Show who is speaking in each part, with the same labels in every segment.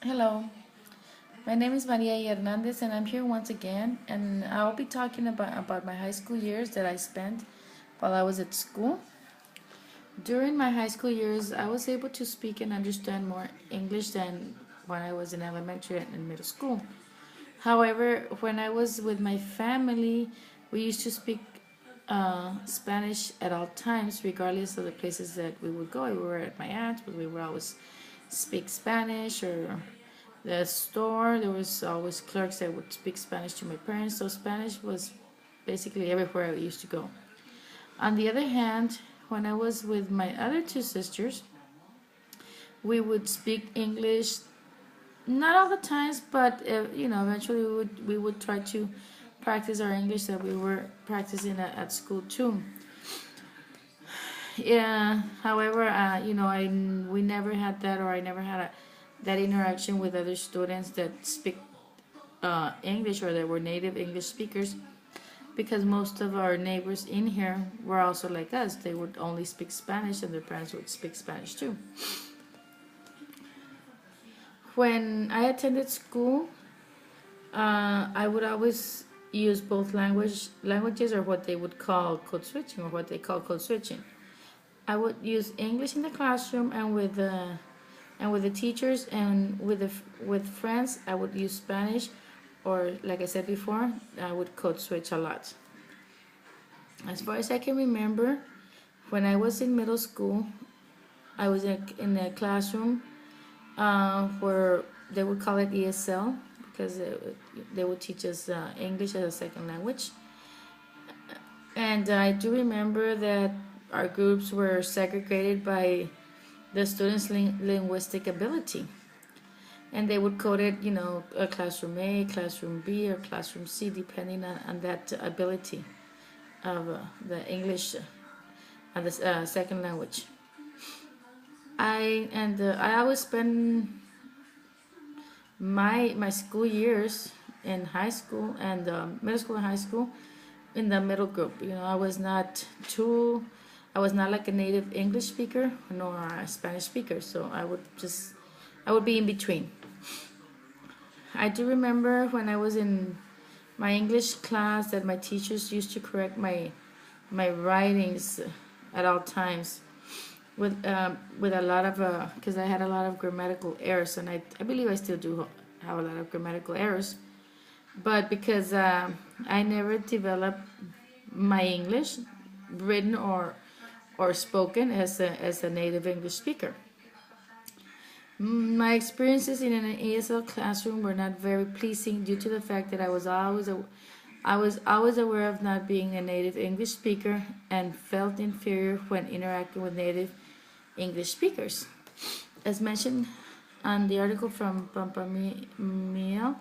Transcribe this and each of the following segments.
Speaker 1: Hello, my name is Maria E Hernandez, and I'm here once again. And I'll be talking about my high school years that I spent while I was at school. During my high school years, I was able to speak and understand more English than when I was in elementary and middle school. However, when I was with my family, we used to speak Spanish at all times, regardless of the places that we would go. If we were at my aunt's, but we would always speak Spanish, or the store, there was always clerks that would speak Spanish to my parents, so Spanish was basically everywhere I used to go. On the other hand, when I was with my other two sisters, we would speak English, not all the times, but eventually we would try to practice our English that we were practicing at school too. Yeah. However, we never had that, or I never had that interaction with other students that speak English, or that were native English speakers, because most of our neighbors in here were also like us. They would only speak Spanish, and their parents would speak Spanish too. When I attended school, I would always use both languages, or what they would call code switching, or what they call code switching. I would use English in the classroom and with the teachers, and with friends I would use Spanish, or like I said before, I would code switch a lot. As far as I can remember, when I was in middle school, I was in a classroom where they would call it ESL, because they would teach us English as a second language. And I do remember that our groups were segregated by the students' linguistic ability. And they would code it, a classroom A, classroom B, or classroom C, depending on that ability of the English and the second language. I always spend my school years in high school and middle school and high school in the middle group. I was not like a native English speaker nor a Spanish speaker, so I would be in between. I do remember when I was in my English class that my teachers used to correct my writings at all times, with a lot of because I had a lot of grammatical errors, and I believe I still do have a lot of grammatical errors, but because I never developed my English, written or spoken, as a native English speaker. My experiences in an ESL classroom were not very pleasing, due to the fact that I was always aware of not being a native English speaker, and felt inferior when interacting with native English speakers. As mentioned on the article from Pampamiel,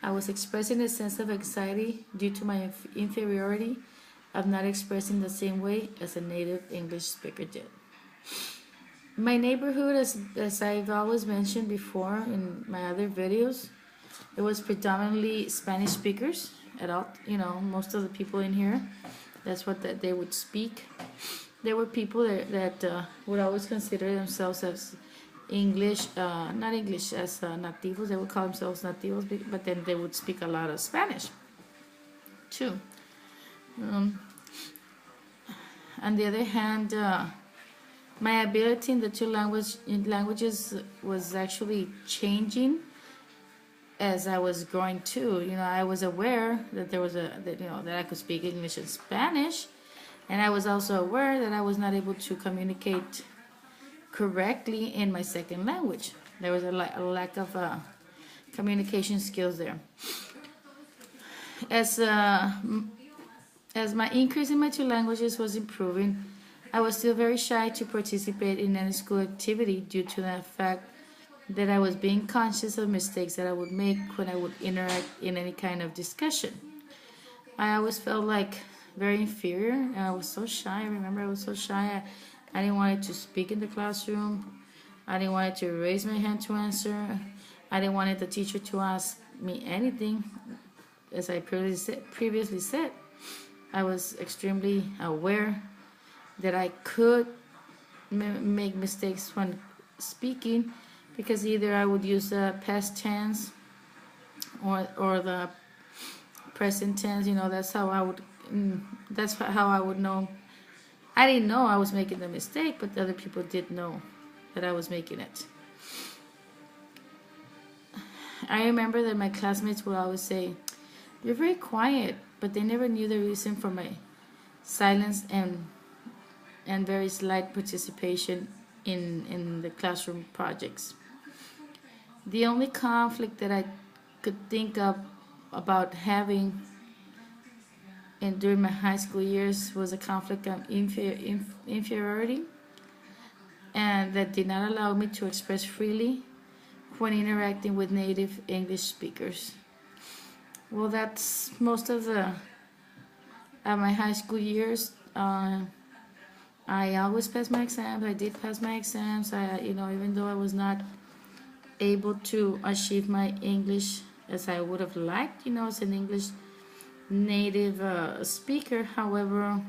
Speaker 1: I was expressing a sense of anxiety due to my inferiority of not expressing the same way as a native English speaker did. My neighborhood, as I've always mentioned before in my other videos, it was predominantly Spanish speakers. At all, most of the people in here, that's what they would speak. There were people that would always consider themselves as English, not English, as nativos. They would call themselves nativos, but then they would speak a lot of Spanish too. On the other hand, my ability in the two languages was actually changing as I was growing too. I was aware that that I could speak English and Spanish, and I was also aware that I was not able to communicate correctly in my second language. There was a lack of communication skills there. As my increase in my two languages was improving, I was still very shy to participate in any school activity, due to the fact that I was being conscious of mistakes that I would make when I would interact in any kind of discussion. I always felt like very inferior, and I was so shy. I remember I was so shy. I didn't want to speak in the classroom. I didn't want to raise my hand to answer. I didn't want the teacher to ask me anything. As I previously said, I was extremely aware that I could make mistakes when speaking, because either I would use the past tense or the present tense. That's how I would. That's how I would know. I didn't know I was making the mistake, but the other people did know that I was making it. I remember that my classmates would always say, "You're very quiet," but they never knew the reason for my silence and very slight participation in the classroom projects. The only conflict that I could think of about having during my high school years was a conflict of inferiority, and that did not allow me to express freely when interacting with native English speakers. Well, that's most of my high school years. I always passed my exams. I did pass my exams. Even though I was not able to achieve my English as I would have liked, as an English native speaker. However,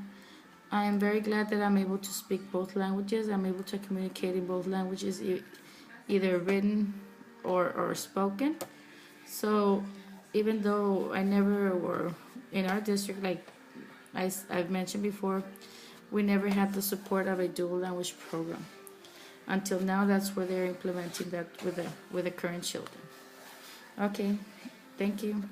Speaker 1: I am very glad that I'm able to speak both languages. I'm able to communicate in both languages, either written or spoken. So even though I never were in our district, like I've mentioned before, we never had the support of a dual language program. Until now, that's where they're implementing that with the current children. Okay, thank you.